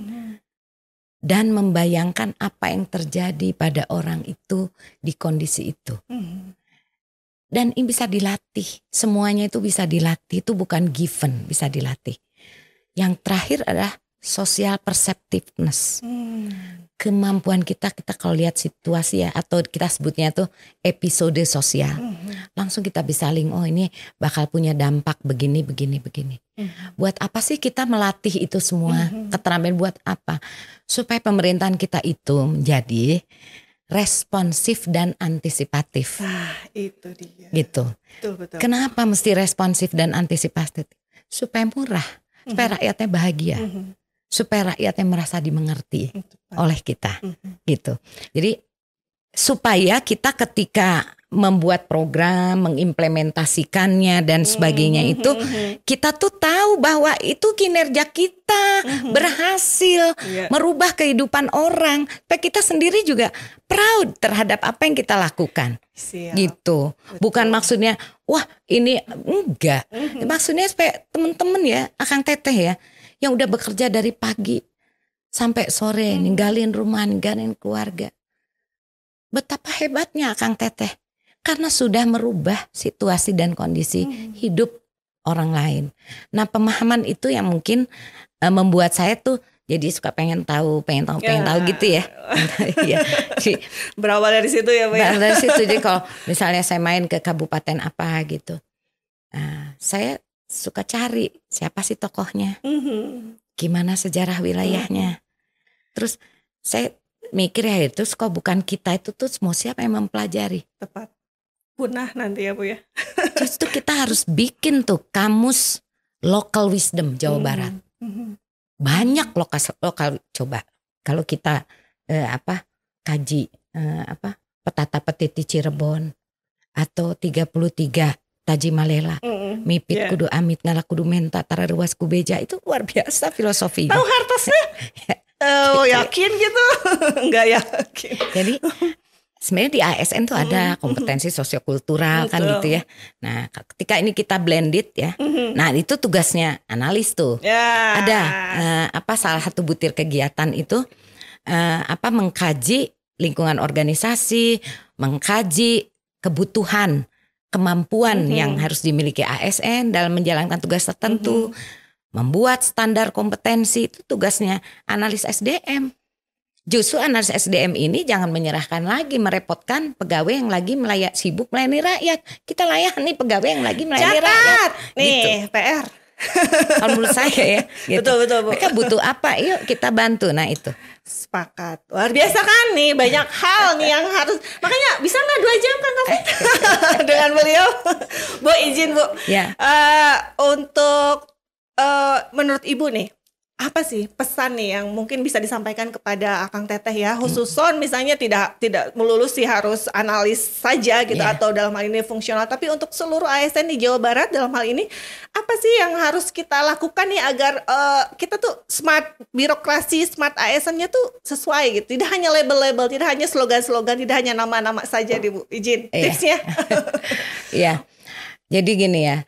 dan membayangkan apa yang terjadi pada orang itu di kondisi itu. Dan ini bisa dilatih. Semuanya itu bisa dilatih. Itu bukan given, bisa dilatih. Yang terakhir adalah social perceptiveness. Kemampuan kita kalau lihat situasi ya, atau kita sebutnya tuh episode sosial. Langsung kita bisa link, oh ini bakal punya dampak begini. Buat apa sih kita melatih itu semua? Keterampilan buat apa? Supaya pemerintahan kita itu menjadi responsif dan antisipatif. Itu dia. Gitu. Betul. Kenapa mesti responsif dan antisipatif? Supaya murah, supaya rakyatnya bahagia. Supaya rakyatnya merasa dimengerti oleh kita gitu. Jadi supaya kita ketika membuat program, mengimplementasikannya dan sebagainya itu kita tuh tahu bahwa itu kinerja kita berhasil merubah kehidupan orang. Supaya kita sendiri juga proud terhadap apa yang kita lakukan. Gitu. Bukan maksudnya wah ini enggak. Maksudnya supaya teman-teman ya, Akang Teteh ya, yang udah bekerja dari pagi sampai sore, ninggalin rumah, ninggalin keluarga. Betapa hebatnya Akang Teteh. Karena sudah merubah situasi dan kondisi hidup orang lain. Nah pemahaman itu yang mungkin membuat saya tuh jadi suka pengen tahu gitu ya. Berawal dari situ ya Bu. Berawal dari situ. Jadi kalau misalnya saya main ke kabupaten apa gitu, saya suka cari siapa sih tokohnya, gimana sejarah wilayahnya. Terus saya mikir ya itu kok bukan kita itu tuh mau siapa yang mempelajari. Tepat. Punah nanti ya Bu ya. Justru kita harus bikin tuh kamus local wisdom Jawa Barat. Banyak lokal coba. Kalau kita kaji Petata Petiti Cirebon atau 33 Taji Malela, mipit kudu amit ngalah kudu menta tararuas kubeja, itu luar biasa filosofinya. Tahu hartasnya? Yakin gitu? Enggak yakin. Jadi sebenarnya di ASN tuh ada kompetensi sosiokultural kan gitu ya. Nah ketika ini kita blended ya, nah itu tugasnya analis tuh. Ada salah satu butir kegiatan itu mengkaji lingkungan organisasi, mengkaji kebutuhan, kemampuan yang harus dimiliki ASN dalam menjalankan tugas tertentu, membuat standar kompetensi, itu tugasnya analis SDM. Justru analis SDM ini jangan menyerahkan lagi, merepotkan pegawai yang lagi sibuk melayani rakyat. Kita layani pegawai yang lagi melayani rakyat. Nih gitu. PR. Kalau menurut saya ya. Gitu. Betul Bu. Mereka butuh apa? Yuk kita bantu. Nah itu. Sepakat. Luar biasa kan nih, banyak hal nih yang harus. Makanya bisa nggak 2 jam Kang Kavin dengan beliau? Bu izin Bu. Ya. Untuk menurut Ibu nih, apa sih pesan nih yang mungkin bisa disampaikan kepada Akang Teteh ya, khusus Son misalnya tidak melulu sih harus analis saja gitu atau dalam hal ini fungsional, tapi untuk seluruh ASN di Jawa Barat dalam hal ini apa sih yang harus kita lakukan nih agar kita tuh smart birokrasi, smart ASN-nya tuh sesuai gitu, tidak hanya label-label, tidak hanya slogan-slogan, tidak hanya nama-nama saja, Bu. Izin tipsnya. Iya. Jadi gini ya,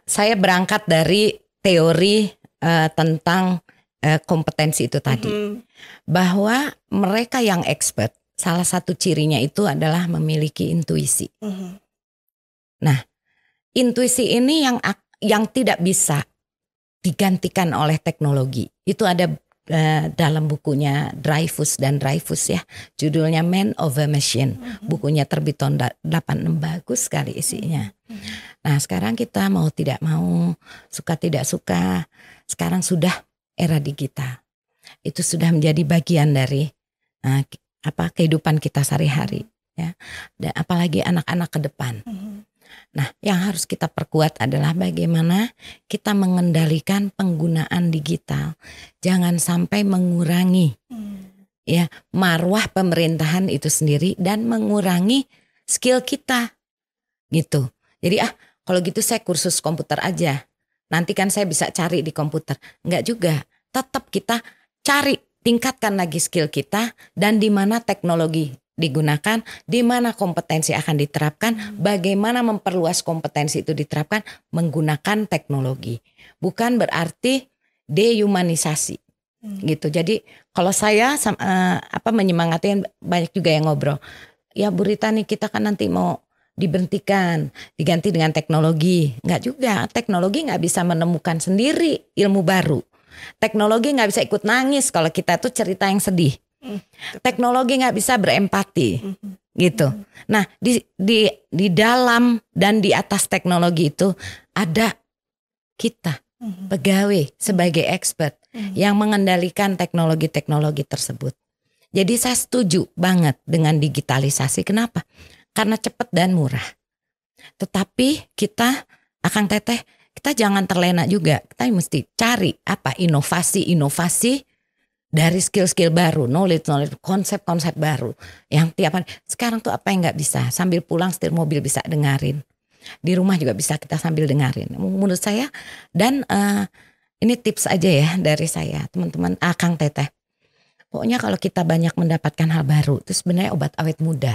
saya berangkat dari teori tentang kompetensi itu tadi, bahwa mereka yang expert, salah satu cirinya itu adalah memiliki intuisi. Nah, intuisi ini yang tidak bisa digantikan oleh teknologi. Itu ada dalam bukunya Dreyfus dan Dreyfus ya, judulnya Man of a Machine. Bukunya terbit tahun 86, bagus sekali isinya. Nah, sekarang kita mau tidak mau, suka tidak suka, sekarang sudah era digital. Itu sudah menjadi bagian dari kehidupan kita sehari-hari ya. Dan apalagi anak-anak ke depan. Nah, yang harus kita perkuat adalah bagaimana kita mengendalikan penggunaan digital. Jangan sampai mengurangi ya marwah pemerintahan itu sendiri dan mengurangi skill kita gitu. Jadi kalau gitu saya kursus komputer aja. Nanti kan saya bisa cari di komputer. Enggak juga. Tetap kita cari, tingkatkan lagi skill kita dan di mana teknologi digunakan, di mana kompetensi akan diterapkan, bagaimana memperluas kompetensi itu diterapkan menggunakan teknologi. Bukan berarti dehumanisasi. Gitu. Jadi kalau saya menyemangati, banyak juga yang ngobrol. Ya Bu Rita nih, kita kan nanti mau diberhentikan, diganti dengan teknologi. Enggak juga, teknologi nggak bisa menemukan sendiri ilmu baru. Teknologi nggak bisa ikut nangis kalau kita tuh cerita yang sedih. Teknologi nggak bisa berempati, gitu. Nah, di dalam dan di atas teknologi itu ada kita, pegawai sebagai expert yang mengendalikan teknologi-teknologi tersebut. Jadi saya setuju banget dengan digitalisasi. Kenapa? Karena cepat dan murah. Tetapi kita, Akang Teteh, kita jangan terlena juga. Kita mesti cari inovasi-inovasi dari skill-skill baru, knowledge, konsep-konsep baru. Yang tiap hari, sekarang tuh apa yang gak bisa? Sambil pulang setir mobil bisa dengerin. Di rumah juga bisa kita sambil dengerin. Menurut saya, dan ini tips aja ya dari saya, teman-teman Akang Teteh. Pokoknya kalau kita banyak mendapatkan hal baru, itu sebenarnya obat awet muda.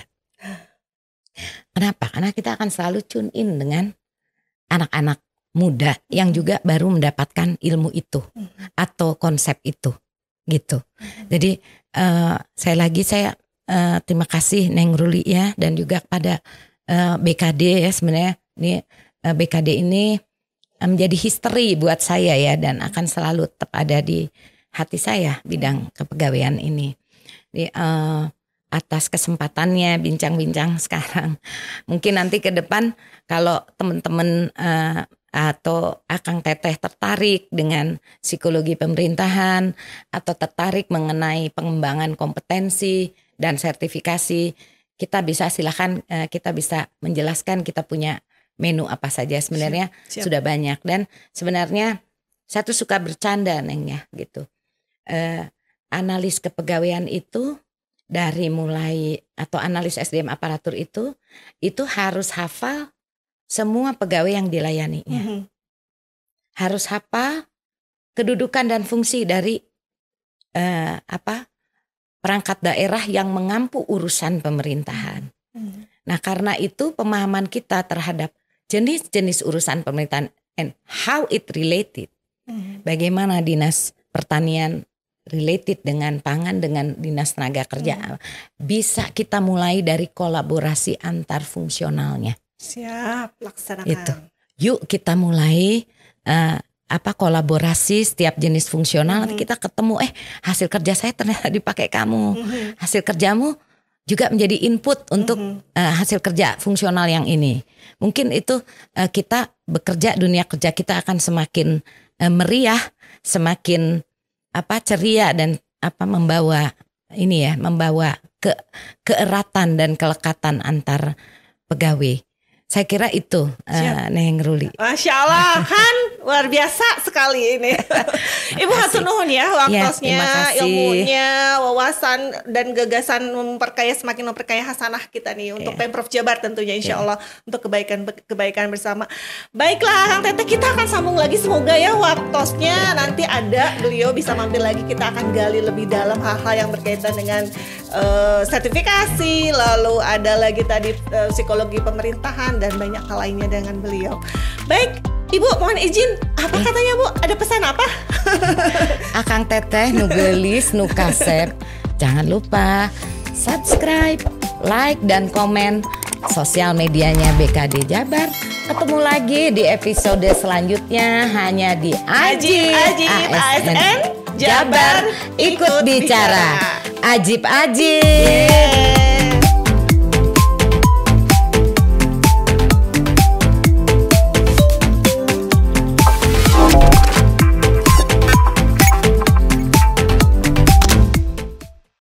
Kenapa? Karena kita akan selalu tune in dengan anak-anak muda yang juga baru mendapatkan ilmu itu atau konsep itu, gitu. Jadi saya terima kasih Neng Ruli ya, dan juga pada BKD ya, sebenarnya ini BKD ini menjadi history buat saya ya, dan akan selalu tetap ada di hati saya bidang kepegawaian ini. Di atas kesempatannya bincang-bincang sekarang. Mungkin nanti ke depan kalau teman-teman atau Akang Teteh tertarik dengan psikologi pemerintahan atau tertarik mengenai pengembangan kompetensi dan sertifikasi, kita bisa silakan, kita bisa menjelaskan, kita punya menu apa saja sebenarnya. Siap. Sudah banyak, dan sebenarnya saya tuh suka bercanda Neng ya gitu. Analis kepegawaian itu dari mulai atau analis SDM aparatur itu harus hafal semua pegawai yang dilayaninya. Harus hafal kedudukan dan fungsi dari perangkat daerah yang mengampu urusan pemerintahan. Nah, karena itu pemahaman kita terhadap jenis-jenis urusan pemerintahan and how it related. Bagaimana dinas pertanian related dengan pangan, dengan dinas tenaga kerja. Bisa kita mulai dari kolaborasi antar fungsionalnya. Siap, laksanakan. Itu. Yuk kita mulai kolaborasi setiap jenis fungsional. Nanti kita ketemu, hasil kerja saya ternyata dipakai kamu. Hasil kerjamu juga menjadi input untuk hasil kerja fungsional yang ini. Mungkin itu kita bekerja, dunia kerja kita akan semakin meriah, semakin ceria, dan membawa keeratan dan kelekatan antar pegawai. Saya kira itu Neng Ruli. Masya Allah kan luar biasa sekali ini. Ibu hatur nuhun ya waktosnya, ilmunya, wawasan dan gagasan semakin memperkaya hasanah kita nih untuk Pemprov Jabar tentunya insya Allah untuk kebaikan bersama. Baiklah Kang Teteh, kita akan sambung lagi semoga ya waktosnya nanti ada beliau bisa mampir lagi, kita akan gali lebih dalam hal-hal yang berkaitan dengan sertifikasi, lalu ada lagi tadi psikologi pemerintahan dan banyak hal lainnya dengan beliau. Baik, Ibu mohon izin, apa katanya Bu? Ada pesan apa? Akang Teteh nu geulis nu kasep. Jangan lupa subscribe, like dan komen sosial medianya BKD Jabar. Ketemu lagi di episode selanjutnya hanya di Ajib ASN Jabar ikut bicara. Ajib.